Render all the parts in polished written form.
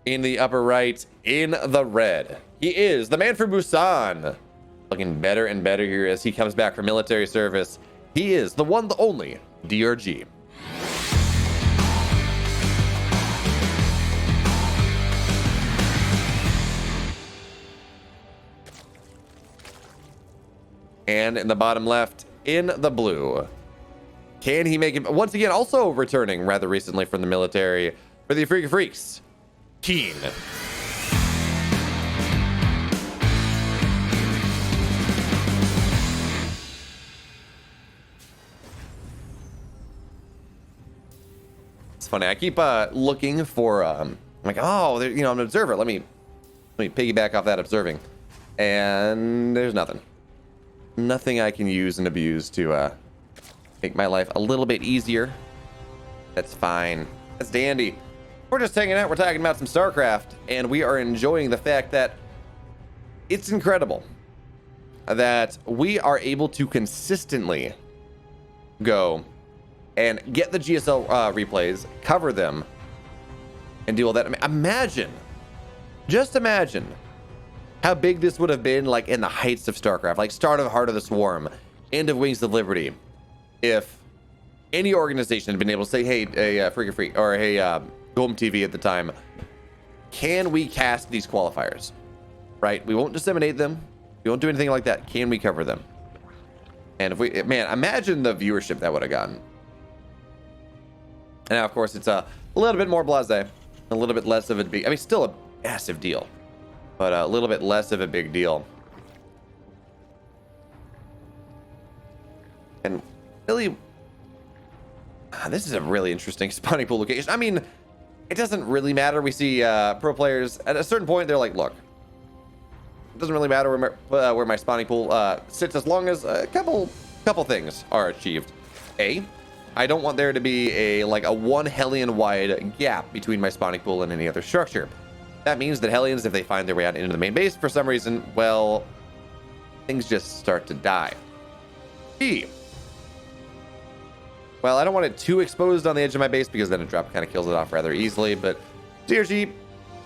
in the upper right, in the red, he is the man from Busan. Looking better and better here as he comes back from military service. He is the one, the only DRG. And in the bottom left, in the blue, can he make it? Once again, also returning rather recently from the military for the Afrika Freaks, Keen. It's funny. I keep looking for I'm like, oh, there, I'm an observer. Let me piggyback off that observing, and there's nothing. Nothing I can use and abuse to make my life a little bit easier. That's fine. That's dandy. We're just hanging out. We're talking about some StarCraft, and we are enjoying the fact that it's incredible that we are able to consistently go and get the GSL replays, cover them, and do all that. I mean, imagine, just imagine how big this would have been, like in the heights of StarCraft, like start of Heart of the Swarm, end of Wings of Liberty, if any organization had been able to say, hey, Freaker Freak, or hey, Golem TV at the time, can we cast these qualifiers? Right? We won't disseminate them. We won't do anything like that. Can we cover them? And if we, man, imagine the viewership that would have gotten. And now, of course, it's a little bit more blasé, a little bit less of a big, I mean, still a massive deal, but a little bit less of a big deal. And really, this is a really interesting spawning pool location. I mean, it doesn't really matter. We see pro players at a certain point, they're like, look, it doesn't really matter where my spawning pool sits, as long as a couple things are achieved. I don't want there to be a 1 Hellion wide gap between my spawning pool and any other structure. That means that Hellions, if they find their way out into the main base for some reason, well, things just start to die. B, well, I don't want it too exposed on the edge of my base, because then a drop kind of kills it off rather easily, but DRG,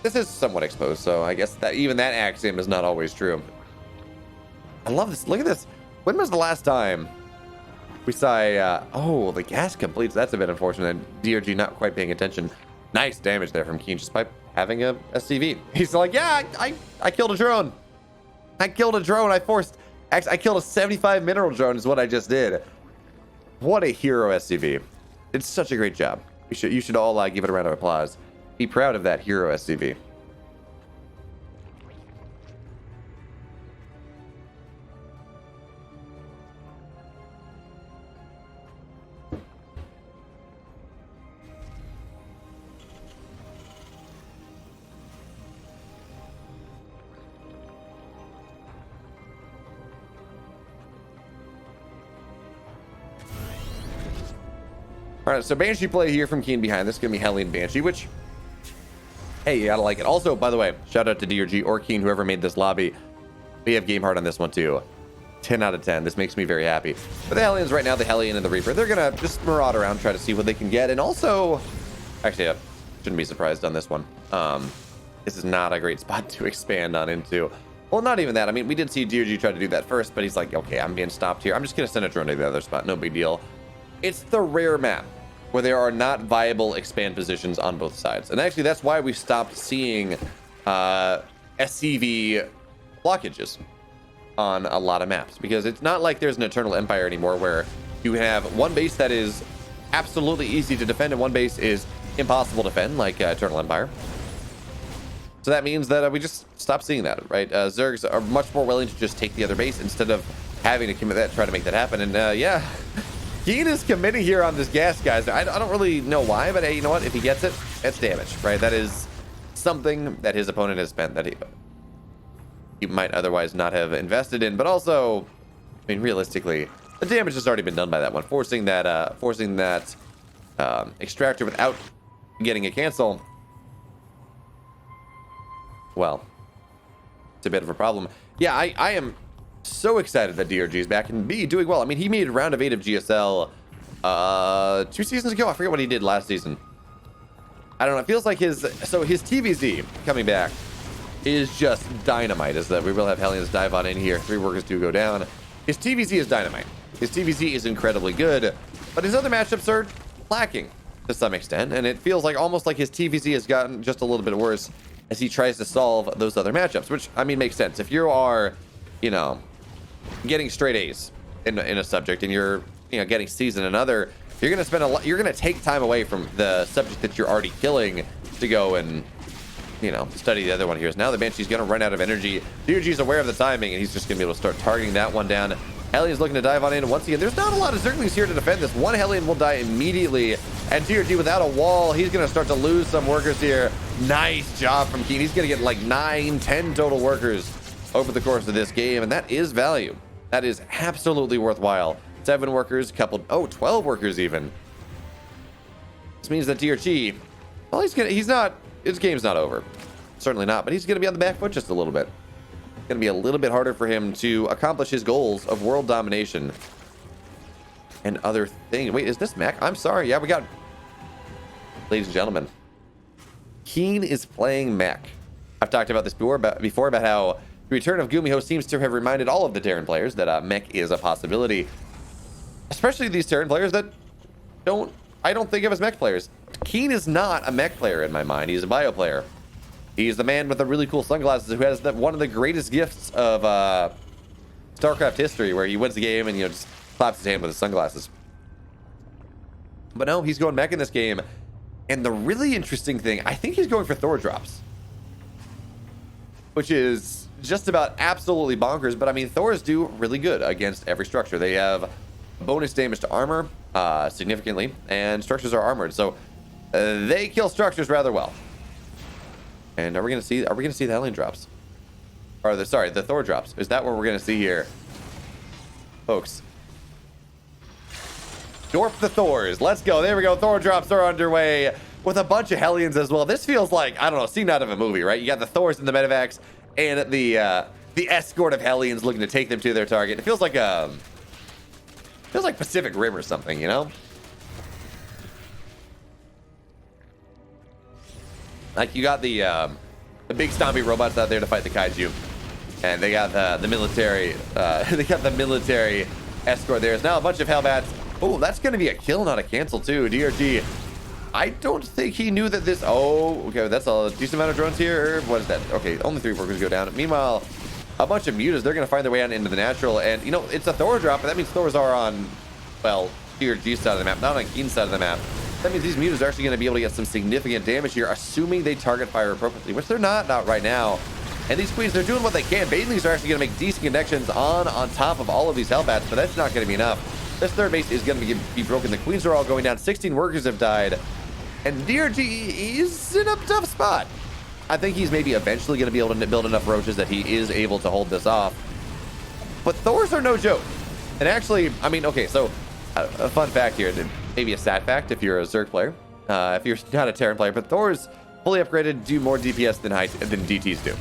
this is somewhat exposed, so I guess that even that axiom is not always true. I love this. Look at this. When was the last time we saw oh, the gas completes? That's a bit unfortunate. DRG not quite paying attention. Nice damage there from Keen just by having a SCV. He's like, yeah, I killed a drone. I killed a drone. I killed a 75 mineral drone is what I just did. What a hero SCV. It's such a great job. You should all give it a round of applause. Be proud of that hero SCV. All right, so Banshee play here from Keen behind. This is going to be Hellion Banshee, which, hey, you gotta like it. Also, by the way, shout out to DRG or Keen, whoever made this lobby. We have game hard on this one, too. 10 out of 10. This makes me very happy. But the Hellions right now, the Hellion and the Reaper, they're going to just maraud around, try to see what they can get. And also, actually, I shouldn't be surprised on this one. This is not a great spot to expand on into. Well, not even that. I mean, we did see DRG try to do that first, but he's like, okay, I'm being stopped here. I'm just going to send a drone to the other spot. No big deal. It's the rare map where there are not viable expand positions on both sides. And actually, that's why we stopped seeing SCV blockages on a lot of maps, because it's not like there's an Eternal Empire anymore where you have one base that is absolutely easy to defend and one base is impossible to defend, like Eternal Empire. So that means that we just stopped seeing that, right? Zergs are much more willing to just take the other base instead of having to commit that, try to make that happen. And yeah, Keen is committing here on this gas, guys. I don't really know why, but hey, you know what? If he gets it, it's damage, right? That is something that his opponent has spent that he might otherwise not have invested in. But also, I mean, realistically, the damage has already been done by that one. Forcing that extractor without getting a cancel, well, it's a bit of a problem. Yeah, I am so excited that DRG is back and be doing well. I mean, he made round of 8 of GSL 2 seasons ago. I forget what he did last season. I don't know. It feels like his TVZ coming back is just dynamite. Is that we will have Hellions dive on in here. 3 workers do go down. His TVZ is dynamite. His TVZ is incredibly good, but his other matchups are lacking to some extent, and it feels like almost like his TVZ has gotten just a little bit worse as he tries to solve those other matchups, which, I mean, makes sense. If you are, you know, getting straight A's in a subject and you're, you know, getting C's in another, you're going to spend a lot, you're going to take time away from the subject that you're already killing to go and, you know, study the other one here. So now the Banshee's going to run out of energy. DRG's aware of the timing, and he's just going to be able to start targeting that one down. Hellions looking to dive on in once again. There's not a lot of Zerglings here to defend this. One Hellion will die immediately, and DRG without a wall, he's going to start to lose some workers here. Nice job from Keen. He's going to get like 9, 10 total workers over the course of this game, and that is value. That is absolutely worthwhile. 7 workers, coupled, 12 workers even. This means that DRG, well, he's not, his game's not over. Certainly not, but he's going to be on the back foot just a little bit. It's going to be a little bit harder for him to accomplish his goals of world domination and other things. Wait, is this Mac? I'm sorry. Yeah, we got, ladies and gentlemen, Keen is playing Mac. I've talked about this before about how the return of Gumiho seems to have reminded all of the Terran players that mech is a possibility. Especially these Terran players that I don't think of as mech players. Keen is not a mech player in my mind. He's a bio player. He's the man with the really cool sunglasses who has one of the greatest gifts of StarCraft history, where he wins the game and, you know, just claps his hand with his sunglasses. But no, he's going mech in this game. And the really interesting thing, I think he's going for Thor drops, which is just about absolutely bonkers. But I mean, Thors do really good against every structure. They have bonus damage to armor significantly, and structures are armored, so they kill structures rather well. And are we gonna see the Hellion drops, or the Thor drops? Is that what we're gonna see here, folks? Dwarf the Thors. Let's go. There we go. Thor drops are underway with a bunch of Hellions as well. This feels like, I don't know, scene out of a movie, right? You got the Thors and the medevacs and the escort of Hellions looking to take them to their target. It feels like Pacific Rim or something, you know? Like, you got the big stompy robots out there to fight the kaiju, and they got the military they got the military escort. There's now a bunch of Hellbats. Oh, that's gonna be a kill, not a cancel too. DRG, I don't think he knew that this. Oh, okay, that's a decent amount of drones here. What is that? Okay, only 3 workers go down. Meanwhile, a bunch of mutas, they're gonna find their way out into the natural, and you know, it's a Thor drop, but that means Thors are on, well, DRG's side of the map, not on Keen's side of the map. That means these mutas are actually going to be able to get some significant damage here, assuming they target fire appropriately, which they're not right now. And these queens, they're doing what they can. Baithlings are actually going to make decent connections on top of all of these Hellbats, but that's not going to be enough. This third base is going to be broken. The queens are all going down. 16 workers have died, and DRG is in a tough spot. I think he's maybe eventually going to be able to build enough roaches that he is able to hold this off. But Thors are no joke. And actually, I mean, okay, so a fun fact here, maybe a stat fact if you're a Zerg player, if you're not a Terran player, but Thors fully upgraded do more DPS than DTs do.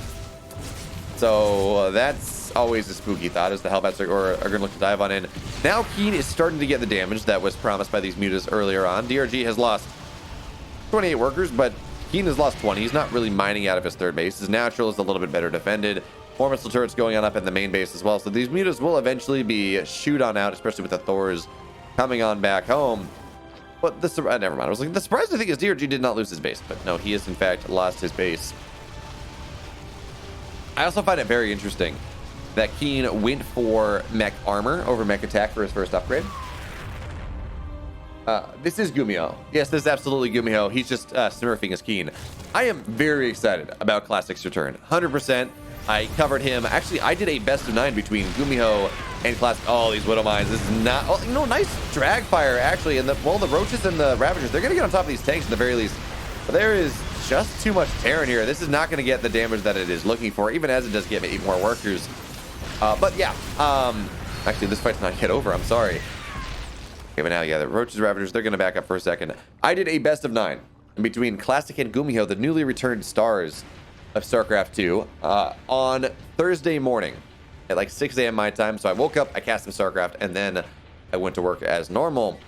So that's always a spooky thought, as the Hellbats are going to look to dive on in. Now Keen is starting to get the damage that was promised by these mutas earlier on. DRG has lost 28 workers, but Keen has lost 20. He's not really mining out of his third base. His natural is a little bit better defended. More missile turrets going on up in the main base as well. So these mutas will eventually be shoot on out, especially with the Thors coming on back home. But never mind. I was like, the surprising thing is DRG did not lose his base, but no, he has in fact lost his base. I also find it very interesting that Keen went for mech armor over mech attack for his first upgrade. This is Gumiho. Yes, this is absolutely Gumiho. He's just smurfing his Keen. I am very excited about Classic's return. 100%. I covered him. Actually, I did a best of 9 between Gumiho and Classic. Oh, these Widow Mines. This is not... Oh, you know, nice drag fire, actually. And the Roaches and the Ravagers, they're going to get on top of these tanks at the very least. But there is just too much Terran here. This is not going to get the damage that it is looking for, even as it does get 8 more workers. But yeah. Actually, this fight's not yet over. I'm sorry. Okay, but now, yeah, the Roaches, Ravagers, they're going to back up for a second. I did a best of 9 between Classic and Gumiho, the newly returned stars of StarCraft 2, on Thursday morning at like 6 a.m. my time. So I woke up, I cast some StarCraft, and then I went to work as normal.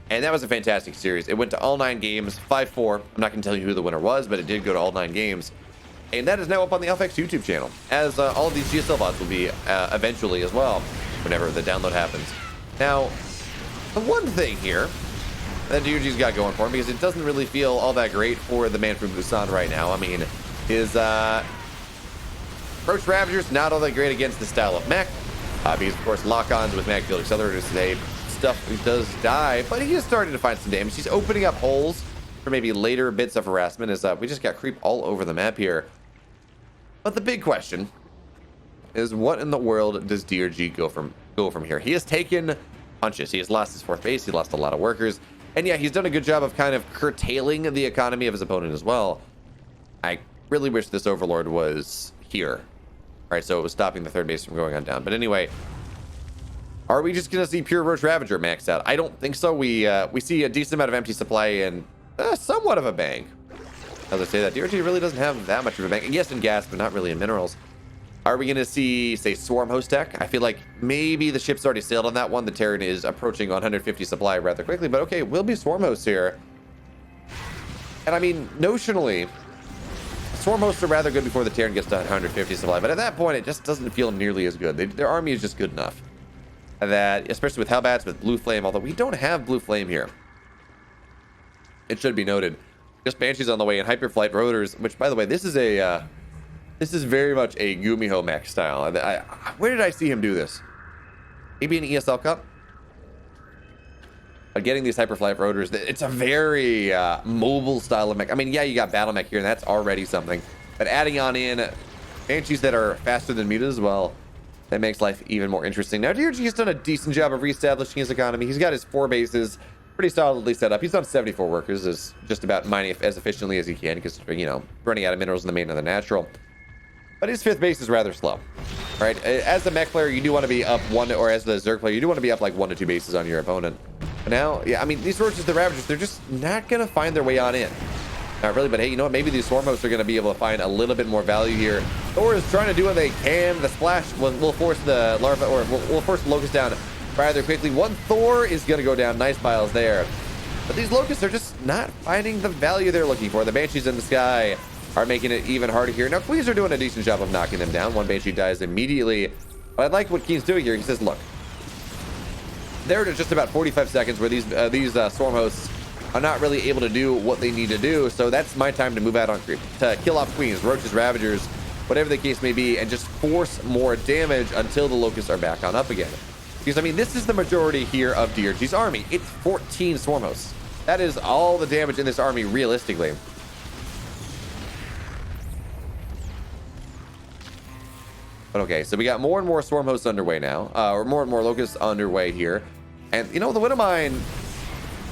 And that was a fantastic series. It went to all 9 games, 5-4. I'm not going to tell you who the winner was, but it did go to all 9 games. And that is now up on the Alphax YouTube channel, as all of these GSL VODs will be eventually as well, whenever the download happens. Now, the one thing here that DRG's got going for him, because it doesn't really feel all that great for the man from Busan right now. I mean, his Roach Ravagers not all that great against the style of mech, because of course lock-ons with mag field accelerators today, stuff does die, but he is starting to find some damage. He's opening up holes for maybe later bits of harassment, as we just got creep all over the map here. But the big question is, what in the world does DRG go from here? He has taken punches. He has lost his 4th base. He lost a lot of workers. And yeah, he's done a good job of kind of curtailing the economy of his opponent as well. I really wish this Overlord was here. All right, so it was stopping the 3rd base from going on down. But anyway, are we just going to see pure Roach Ravager maxed out? I don't think so. We see a decent amount of empty supply and somewhat of a bank. As I say that, DRG really doesn't have that much of a bank. Yes, in gas, but not really in minerals. Are we going to see, say, Swarm Host tech? I feel like maybe the ship's already sailed on that one. The Terran is approaching 150 supply rather quickly, but okay, we'll be Swarm Hosts here. And I mean, notionally, Swarm Hosts are rather good before the Terran gets to 150 supply, but at that point, it just doesn't feel nearly as good. Their army is just good enough. That, especially with Hellbats, with Blue Flame, although we don't have Blue Flame here. It should be noted. Just Banshees on the way and Hyperflight Rotors, which, by the way, this is very much a Gumiho mech style. Where did I see him do this? Maybe an ESL Cup? But getting these Hyperflight Rotors, it's a very mobile style of mech. I mean, yeah, you got Battle Mech here, and that's already something. But adding on in Banshees that are faster than Muta as well, that makes life even more interesting. Now, DRG has done a decent job of reestablishing his economy. He's got his 4 bases pretty solidly set up. He's done 74 workers, is just about mining as efficiently as he can, because, you know, running out of minerals in the main and the natural. But his 5th base is rather slow, right? As the mech player, you do want to be up 1, or as the Zerg player, you do want to be up like 1 to 2 bases on your opponent. But now, yeah, I mean, these Roaches, the Ravagers, they're just not going to find their way on in. Not really, but hey, you know what? Maybe these Swarm Hosts are going to be able to find a little bit more value here. Thor is trying to do what they can. The splash will force the larva, or will force the Locust down rather quickly. One Thor is going to go down. Nice piles there. But these Locusts are just not finding the value they're looking for. The Banshees in the sky are making it even harder here. Now, Queens are doing a decent job of knocking them down. One Banshee dies immediately. But I like what Keen's doing here. He says, look, there are just about 45 seconds where these Swarm Hosts are not really able to do what they need to do. So that's my time to move out on creep, to kill off Queens, Roaches, Ravagers, whatever the case may be, and just force more damage until the Locusts are back on up again. Because, I mean, this is the majority here of DRG's army. It's 14 Swarm Hosts. That is all the damage in this army, realistically. But okay, so we got more and more Swarm Hosts underway now, or more and more Locusts underway here. And, you know, the Widow Mine,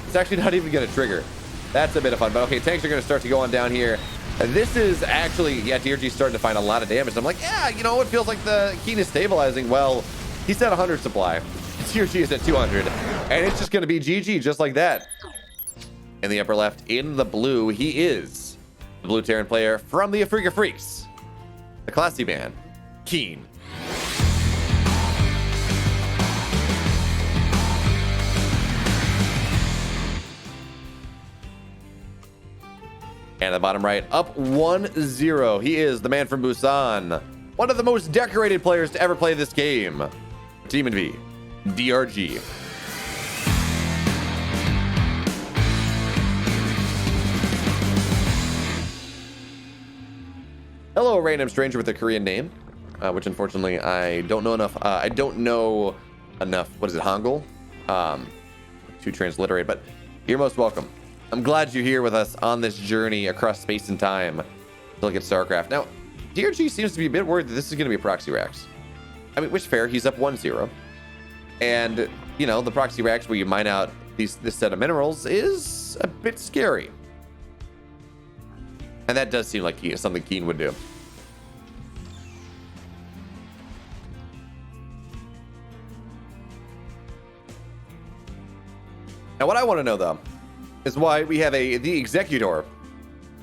it's actually not even going to trigger. That's a bit of fun. But okay, tanks are going to start to go on down here. And this is actually, yeah, DRG's starting to find a lot of damage. And I'm like, yeah, you know, it feels like the Keen is stabilizing. Well, he's at 100 supply. DRG is at 200. And it's just going to be GG just like that. In the upper left, in the blue, he is the Blue Terran player from the Afrika Freaks, the classy man, Keen. And at the bottom right, up 1-0. He is the man from Busan, one of the most decorated players to ever play this game. Team V, DRG. Hello, random stranger with a Korean name, which unfortunately I don't know enough. I don't know enough. What is it, Hangul, to transliterate? But you're most welcome. I'm glad you're here with us on this journey across space and time to look at StarCraft. Now, DRG seems to be a bit worried that this is going to be a proxy Rax. I mean, which fair? He's up 1-0, and you know the proxy Rax where you mine out this set of minerals is a bit scary. And that does seem like something Keen would do. Now, what I want to know, though, is why we have the Executor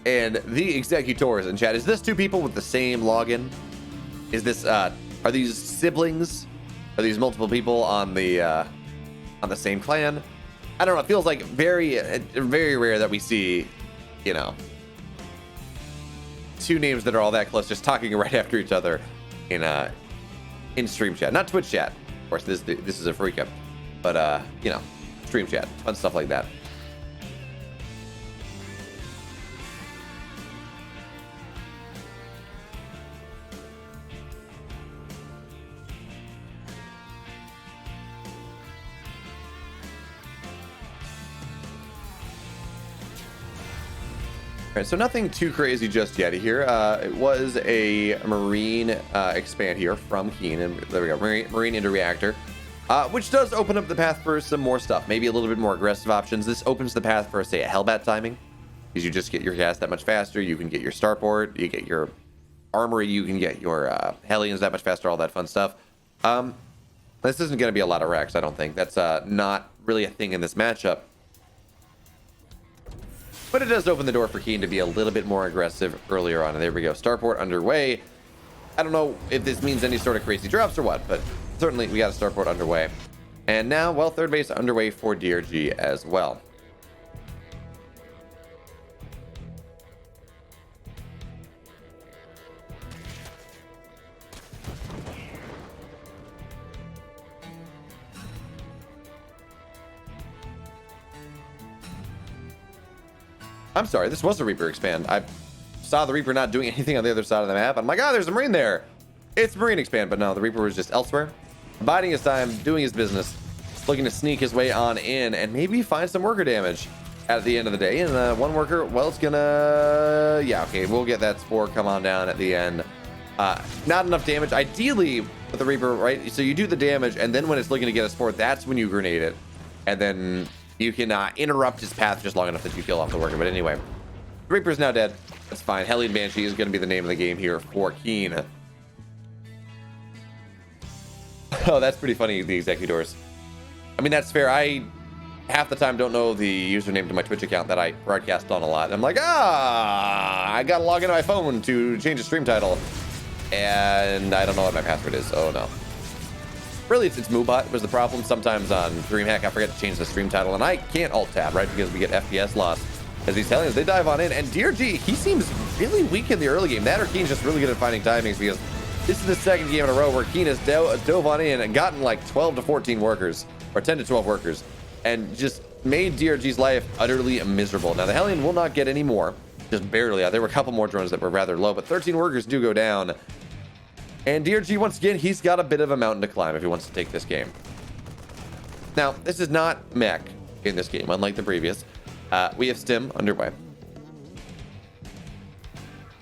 and the Executors in chat. Is this two people with the same login? Is this, are these siblings? Are these multiple people on the same clan? I don't know. It feels like very rare that we see, you know, two names that are all that close just talking right after each other in stream chat, not Twitch chat. Of course, this is a freak up, but you know, stream chat, fun stuff like that. All right, so nothing too crazy just yet here. It was a Marine expand here from Keen, and there we go, Marine into Reactor, which does open up the path for some more stuff, maybe a little bit more aggressive options. This opens the path for, say, a Hellbat timing, because you just get your gas that much faster. You can get your starport, you get your armory, you can get your Hellions that much faster, all that fun stuff. This isn't going to be a lot of Rex, I don't think. That's not really a thing in this matchup. But it does open the door for Keen to be a little bit more aggressive earlier on. And there we go. Starport underway. I don't know if this means any sort of crazy drops or what, but certainly we got a starport underway. And now, well, third base underway for DRG as well. I'm sorry, this was a Reaper expand. I saw the Reaper not doing anything on the other side of the map. I'm like, oh, there's a Marine there. It's Marine expand, but no, the Reaper was just elsewhere, biding his time, doing his business, looking to sneak his way on in and maybe find some worker damage at the end of the day. And one worker, well, it's gonna, yeah, okay, we'll get that spore come on down at the end. Not enough damage, ideally, with the Reaper, right? So you do the damage, and then when it's looking to get a spore, that's when you grenade it. And then you can interrupt his path just long enough that you kill off the worker. But anyway, the Reaper's now dead. That's fine. Hellion Banshee is going to be the name of the game here for Keen. Oh, that's pretty funny, the Executors. I mean, that's fair. I, half the time, don't know the username to my Twitch account that I broadcast on a lot. I'm like, I got to log into my phone to change the stream title. And I don't know what my password is. Oh, no. Really, it's MooBot was the problem. Sometimes on DreamHack, I forget to change the stream title, and I can't alt-tab, right? Because we get FPS loss. As these Hellions, they dive on in, and DRG, he seems really weak in the early game. That or Keen's just really good at finding timings, because this is the second game in a row where Keen has dove on in and gotten like 12 to 14 workers, or 10 to 12 workers, and just made DRG's life utterly miserable. Now, the Hellion will not get any more, just barely. There were a couple more drones that were rather low, but 13 workers do go down. And DRG, once again, he's got a bit of a mountain to climb if he wants to take this game. Now, this is not mech in this game, unlike the previous. We have Stim underway.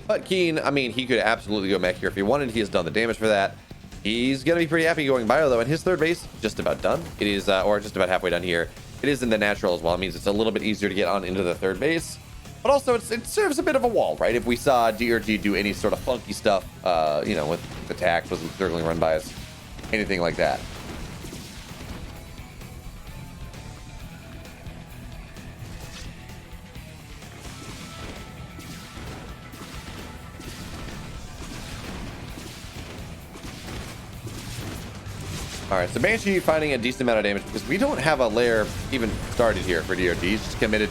But Keen, I mean, he could absolutely go mech here if he wanted. He has done the damage for that. He's going to be pretty happy going bio, though. And his third base, just about done. It is, or just about halfway done here. It is in the natural as well. It means it's a little bit easier to get on into the third base. But also, it serves a bit of a wall, right? If we saw DRG do any sort of funky stuff, you know, with attacks, with circling run by us, anything like that. All right, so Banshee finding a decent amount of damage because we don't have a lair even started here for DRG. He's just committed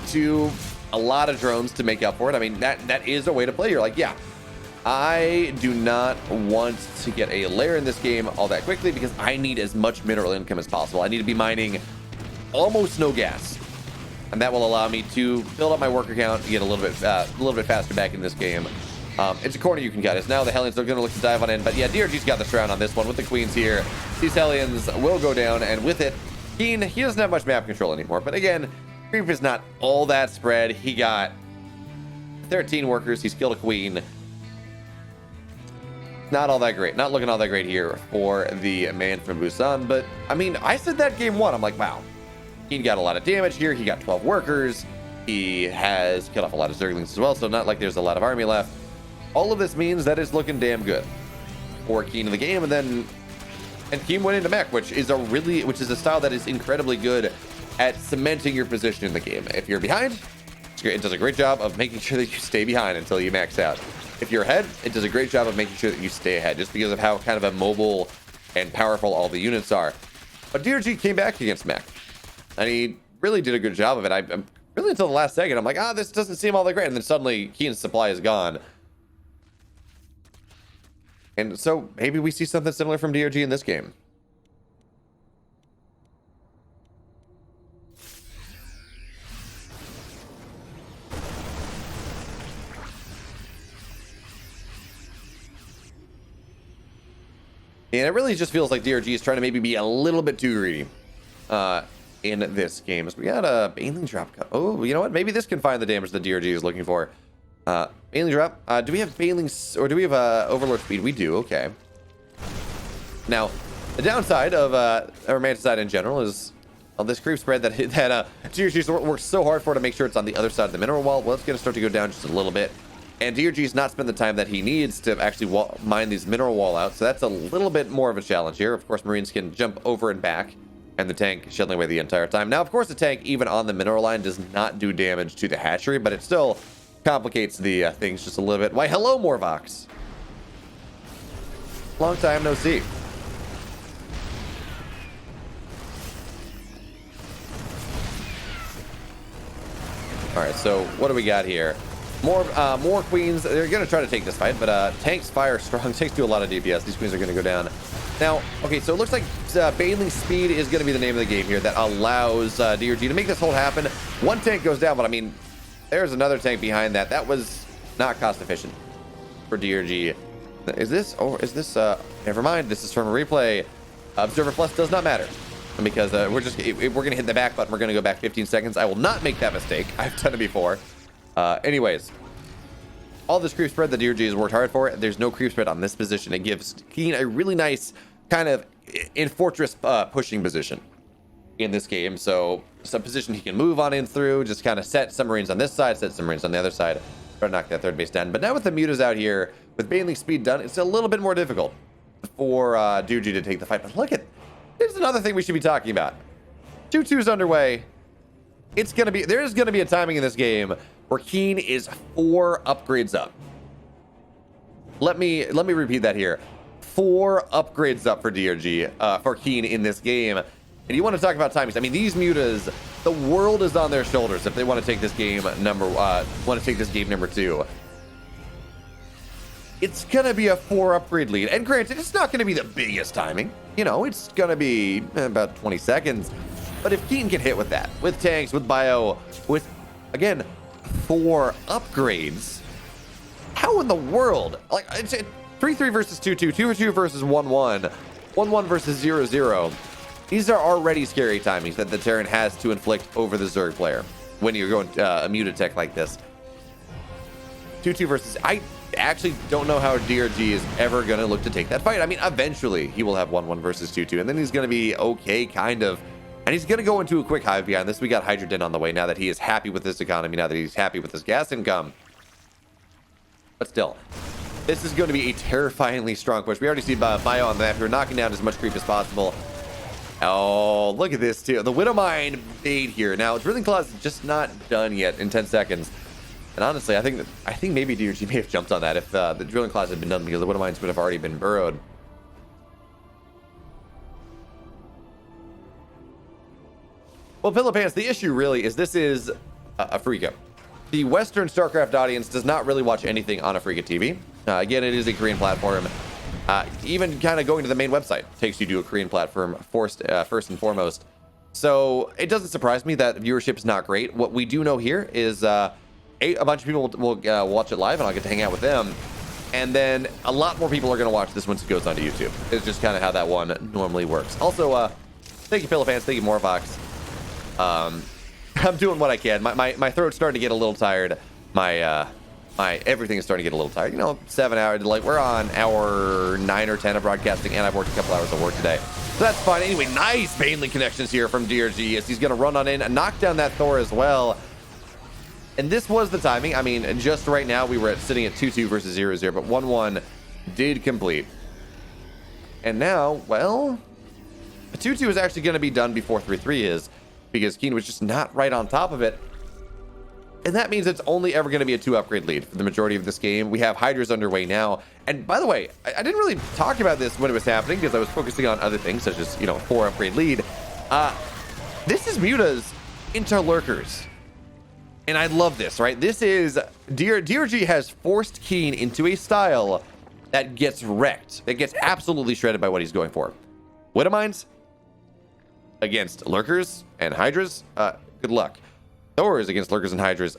to a lot of drones to make up for it. I mean, that is a way to play. You're like, yeah, I do not want to get a lair in this game all that quickly because I need as much mineral income as possible. I need to be mining almost no gas, and that will allow me to build up my worker count and get a little bit faster back in this game. It's a corner you can cut. It's now the Hellions are going to look to dive on in, but yeah, DRG's got the surround on this one with the Queens here. These Hellions will go down, and with it, Keen, he doesn't have much map control anymore. But again, Creep is not all that spread. He got 13 workers. He's killed a Queen. Not all that great. Not looking all that great here for the man from Busan. But, I mean, I said that game one. I'm like, wow. He got a lot of damage here. He got 12 workers. He has killed off a lot of Zerglings as well, so not like there's a lot of army left. All of this means that it's looking damn good for Keen in the game. And Keen went into mech, which is a style that is incredibly good at cementing your position in the game. If you're behind, it does a great job of making sure that you stay behind until you max out. If you're ahead, it does a great job of making sure that you stay ahead, just because of how kind of immobile and powerful all the units are. But DRG came back against mech. And he really did a good job of it. I'm really, until the last second, I'm like, this doesn't seem all that great. And then suddenly Keen's supply is gone. And so maybe we see something similar from DRG in this game. And it really just feels like DRG is trying to maybe be a little bit too greedy in this game. So we got a Baneling drop. Oh, you know what? Maybe this can find the damage that DRG is looking for. Baneling drop. Do we have Baneling, or do we have Overlord speed? We do. Okay. Now, the downside of Romanticide in general is this creep spread that DRG works so hard for to make sure it's on the other side of the mineral wall. Well, it's going to start to go down just a little bit. And DRG's not spent the time that he needs to actually mine these mineral wall out, so that's a little bit more of a challenge here. Of course, Marines can jump over and back, and the tank shelling away the entire time. Now, of course, the tank, even on the mineral line, does not do damage to the hatchery, but it still complicates the things just a little bit. Why, hello, Morvox. Long time no see. All right, so what do we got here? More queens. They're going to try to take this fight, but tanks fire strong. Tanks do a lot of DPS. These queens are going to go down. Now, okay, so it looks like Baneling speed is going to be the name of the game here that allows DRG to make this hold happen. One tank goes down, but I mean, there's another tank behind that. That was not cost efficient for DRG. Is this, or is this, never mind. This is from a replay. Observer Plus does not matter because we're going to hit the back button. We're going to go back 15 seconds. I will not make that mistake. I've done it before. Anyways, all this creep spread that DRG has worked hard for, there's no creep spread on this position. It gives Keen a really nice kind of in fortress pushing position in this game. So some position he can move on in through, just kind of set some Marines on this side, set some Marines on the other side, try to knock that third base down. But now with the mutas out here, with Baneling speed done, it's a little bit more difficult for DRG to take the fight. But look at, here's another thing we should be talking about. 2-2's underway. There's going to be a timing in this game where Keen is 4 upgrades up. Let me repeat that here. 4 upgrades up for DRG, for Keen in this game. And you want to talk about timings. I mean, these mutas, the world is on their shoulders if they want to take this game number 2. It's going to be a 4 upgrade lead. And granted, it's not going to be the biggest timing. You know, it's going to be about 20 seconds. But if Keen can hit with that, with tanks, with bio, with, again, 4 upgrades, how in the world? Like, it's 3-3 versus 2-2, 2-2 versus 1-1, 1-1 versus 0-0. These are already scary timings that the Terran has to inflict over the Zerg player when you're going a muted tech like this. 2-2 versus... I actually don't know how DRG is ever going to look to take that fight. I mean, eventually he will have 1-1 versus 2-2, and then he's going to be okay, kind of. And he's going to go into a quick hive behind this. We got Hydrogen on the way now that he is happy with this economy, now that he's happy with his gas income. But still, this is going to be a terrifyingly strong push. We already see Bio on the map. We're knocking down as much creep as possible. Oh, look at this, too. The Widowmine bait here. Now, Drilling Claw's just not done yet in 10 seconds. And honestly, I think maybe DRG may have jumped on that if the Drilling Claws had been done, because the Widowmines would have already been burrowed. Well, Pillow Pants, the issue really is this is a Afrika. The Western StarCraft audience does not really watch anything on Afrika TV. Again, it is a Korean platform. Even kind of going to the main website takes you to a Korean platform first and foremost. So it doesn't surprise me that viewership is not great. What we do know here is a bunch of people will watch it live, and I'll get to hang out with them. And then a lot more people are going to watch this once it goes onto YouTube. It's just kind of how that one normally works. Also, thank you, Pillow Pants. Thank you, Morvox. I'm doing what I can. My throat's starting to get a little tired. My everything is starting to get a little tired. You know, 7 hours. Like, we're on hour 9 or 10 of broadcasting, and I've worked a couple hours of work today. So that's fine. Anyway, nice Baneling connections here from DRG as he's going to run on in and knock down that Thor as well. And this was the timing. I mean, just right now we were sitting at 2-2 versus 0-0, but 1-1 did complete. And now, well, 2-2 is actually going to be done before 3-3 is, because Keen was just not right on top of it. And that means it's only ever going to be a 2 upgrade lead for the majority of this game. We have Hydras underway now. And by the way, I didn't really talk about this when it was happening because I was focusing on other things such as, you know, 4 upgrade lead. This is Muta's into lurkers. And I love this, right? This is DRG has forced Keen into a style that gets wrecked. It gets absolutely shredded by what he's going for. Widow Mines against lurkers and hydras, good luck. Thors against lurkers and hydras,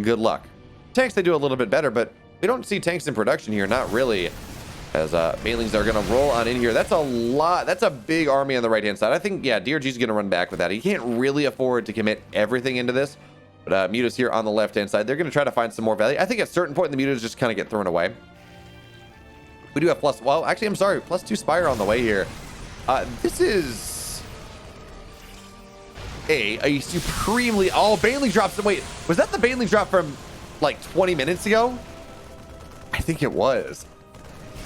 good luck. Tanks, they do a little bit better, but we don't see tanks in production here, not really. As Banelings are going to roll on in here. That's a lot. That's a big army on the right-hand side. I think, yeah, DRG's going to run back with that. He can't really afford to commit everything into this. But Muta's here on the left-hand side. They're going to try to find some more value. I think at a certain point, the Mutas just kind of get thrown away. We do have plus... Well, actually, I'm sorry. +2 Spire on the way here. This is... a supremely... Oh, Baneling drops... Wait, was that the Baneling drop from, like, 20 minutes ago? I think it was.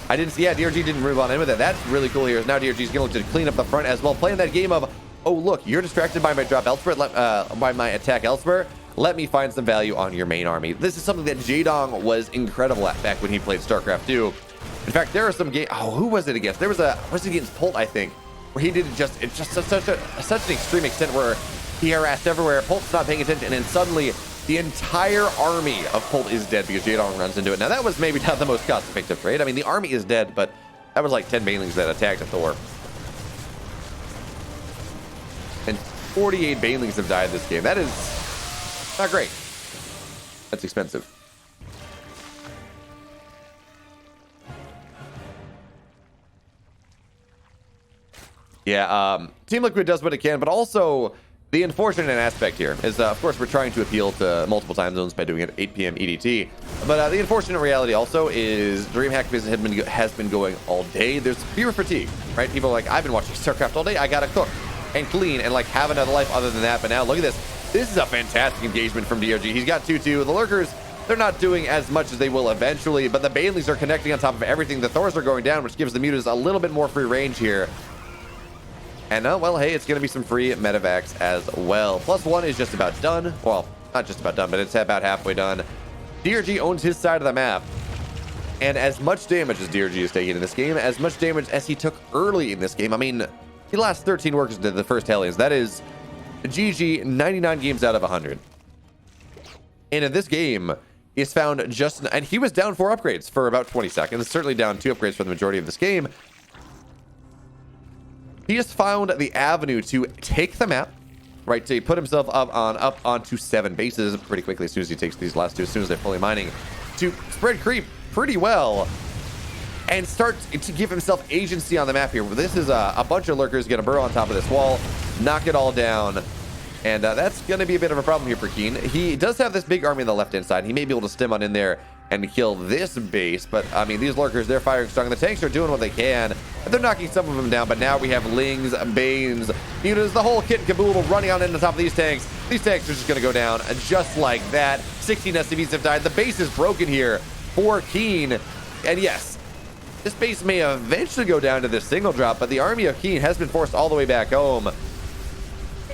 I didn't see, yeah, DRG didn't move on in with it. That's really cool here. Now DRG's going to clean up the front as well, playing that game of, oh, look, you're distracted by my drop elsewhere, by my attack elsewhere. Let me find some value on your main army. This is something that Jaedong was incredible at back when he played StarCraft 2. In fact, there are some games, oh, who was it against? There was was it against Pult, I think, where he did it just such an extreme extent where he harassed everywhere. Pult's not paying attention, and then suddenly the entire army of Pult is dead because Jaedong runs into it. Now, that was maybe not the most cost-effective trade. I mean, the army is dead, but that was like 10 Banelings that attacked a Thor. And 48 Banelings have died this game. That is not great. That's expensive. Yeah, Team Liquid does what it can, but also... The unfortunate aspect here is, of course, we're trying to appeal to multiple time zones by doing it at 8 p.m. EDT. But the unfortunate reality also is DreamHack business has been going all day. There's viewer fatigue, right? People are like, I've been watching StarCraft all day. I gotta cook and clean and like have another life other than that. But now look at this. This is a fantastic engagement from DRG. He's got 2-2. The lurkers, they're not doing as much as they will eventually, but the Banelings are connecting on top of everything. The Thors are going down, which gives the Mutas a little bit more free range here. And well, hey, it's going to be some free medevacs as well. +1 is just about done. Well, not just about done, but it's about halfway done. DRG owns his side of the map. And as much damage as DRG is taking in this game, as much damage as he took early in this game, I mean, he lost 13 workers to the first Hellions. That is GG 99 games out of 100. And in this game, he's found just... And he was down 4 upgrades for about 20 seconds. Certainly down 2 upgrades for the majority of this game. He has found the avenue to take the map, right? To put himself up onto 7 bases pretty quickly as soon as he takes these last 2, as soon as they're fully mining, to spread creep pretty well and start to give himself agency on the map here. This is a bunch of lurkers going to burrow on top of this wall, knock it all down, and that's going to be a bit of a problem here for Keen. He does have this big army on the left-hand side. He may be able to stem on in there and kill this base, but I mean, these lurkers, they're firing strong. The tanks are doing what they can, and they're knocking some of them down, but now we have Lings, Banes, Mutas, the whole kit and caboodle running on into the top of these tanks. These tanks are just going to go down just like that. 16 SCVs have died. The base is broken here for Keen, and yes, this base may eventually go down to this single drop, but the army of Keen has been forced all the way back home.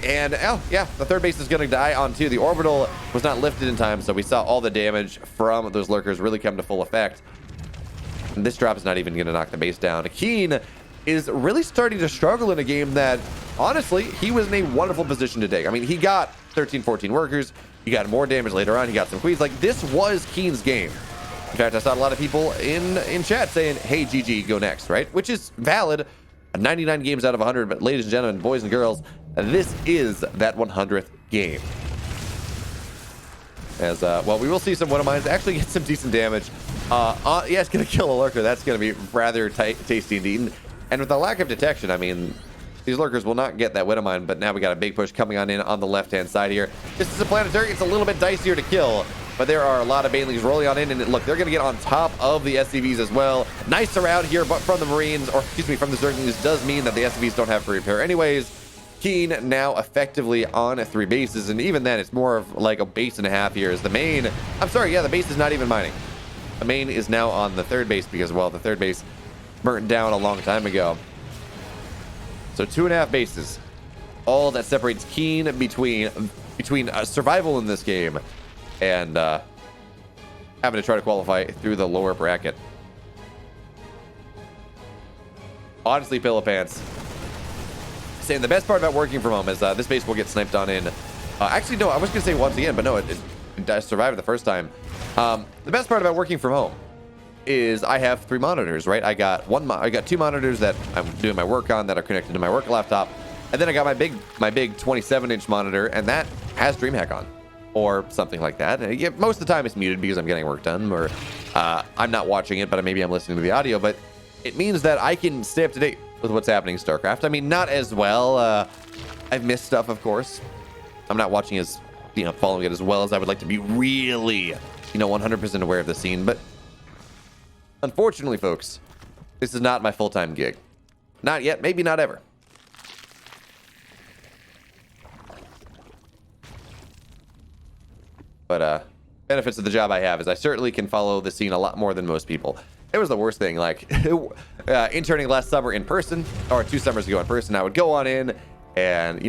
And, oh, yeah, the third base is going to die on 2. The orbital was not lifted in time, so we saw all the damage from those lurkers really come to full effect. And this drop is not even going to knock the base down. Keen is really starting to struggle in a game that, honestly, he was in a wonderful position to take. I mean, he got 13, 14 workers. He got more damage later on. He got some queens. Like, this was Keen's game. In fact, I saw a lot of people in chat saying, hey, GG, go next, right? Which is valid. 99 games out of 100, but ladies and gentlemen, boys and girls, this is that 100th game. As, well, we will see some Widow Mines actually get some decent damage. Yeah, it's going to kill a lurker. That's going to be rather tasty indeed. And with the lack of detection, I mean, these lurkers will not get that Widow Mine, but now we got a big push coming on in on the left-hand side here. This is a planetary. It's a little bit dicier to kill, but there are a lot of Banelings rolling on in, and look, they're going to get on top of the SCVs as well. Nice surround here, but from the Marines, or excuse me, from the Zerglings, does mean that the SCVs don't have free repair anyways. Keen now effectively on 3 bases, and even then, it's more of like a base and a half here as the main. I'm sorry, yeah, the base is not even mining. The main is now on the 3rd base because, well, the 3rd base burnt down a long time ago. So 2.5 bases. All that separates Keen between survival in this game and having to try to qualify through the lower bracket. Honestly, Pillow Pants, saying the best part about working from home is this base will get sniped on in. Actually, no, I was going to say once again, but no, it survived the first time. The best part about working from home is I have 3 monitors, right? I got I got 2 monitors that I'm doing my work on that are connected to my work laptop, and then I got my big 27-inch monitor, and that has DreamHack on, or something like that. And most of the time it's muted because I'm getting work done, or I'm not watching it, but maybe I'm listening to the audio. But it means that I can stay up to date with what's happening in StarCraft. I mean, not as well. I've missed stuff, of course. I'm not watching as, following it as well as I would like to be really, 100% aware of the scene, but unfortunately, folks, this is not my full-time gig. Not yet, maybe not ever. But benefits of the job I have is I certainly can follow the scene a lot more than most people. It was the worst thing, like interning last summer in person, or 2 summers ago in person. I would go on in, and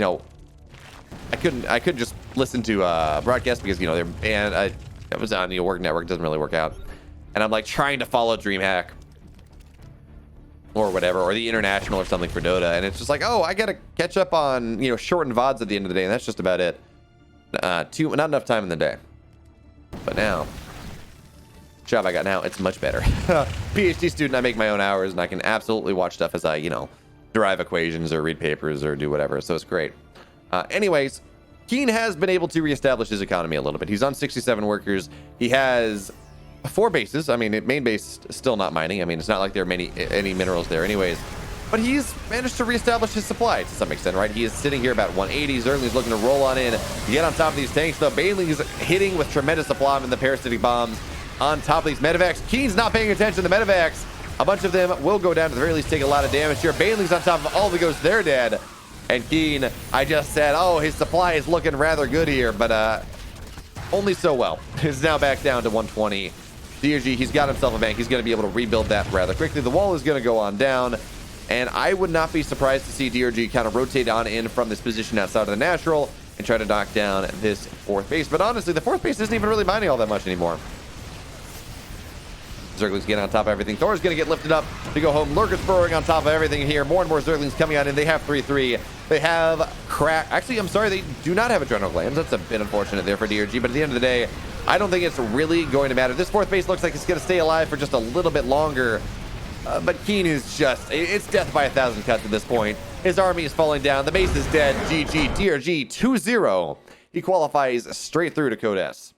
I couldn't just listen to broadcast because I was on the work network, doesn't really work out. And I'm like trying to follow DreamHack or whatever, or the international or something for Dota, and it's just like, oh, I gotta catch up on shortened VODs at the end of the day, and that's just about it. Not enough time in the day. But now, job I got now, it's much better. PhD student, I make my own hours, and I can absolutely watch stuff as I derive equations or read papers or do whatever. So it's great. Anyways, Keen has been able to reestablish his economy a little bit. He's on 67 workers. He has 4 bases. I mean, main base still not mining. I mean, it's not like there are any minerals there anyways. But he's managed to reestablish his supply to some extent, right? He is sitting here about 180. Zergling's looking to roll on in, get on top of these tanks, though. Bailey's hitting with tremendous aplomb in the parasitic bombs on top of these medevacs. Keen's not paying attention to the medevacs. A bunch of them will go down, to the very least take a lot of damage here. Bailey's on top of all the ghosts. They're dead. And Keen, I just said, oh, his supply is looking rather good here, but only so well. It's now back down to 120. DRG, he's got himself a bank. He's going to be able to rebuild that rather quickly. The wall is going to go on down, and I would not be surprised to see DRG kind of rotate on in from this position outside of the natural and try to knock down this 4th base. But honestly, the 4th base isn't even really mining all that much anymore. Zerglings getting on top of everything. Thor's going to get lifted up to go home. Lurker's burrowing on top of everything here. More and more Zerglings coming on in. They have 3-3. They have crack. Actually, I'm sorry, they do not have adrenal glands. That's a bit unfortunate there for DRG, but at the end of the day, I don't think it's really going to matter. This 4th base looks like it's going to stay alive for just a little bit longer. But Keen is just, it's death by 1,000 cuts at this point. His army is falling down. The base is dead. GG. DRG 2-0. He qualifies straight through to Code S.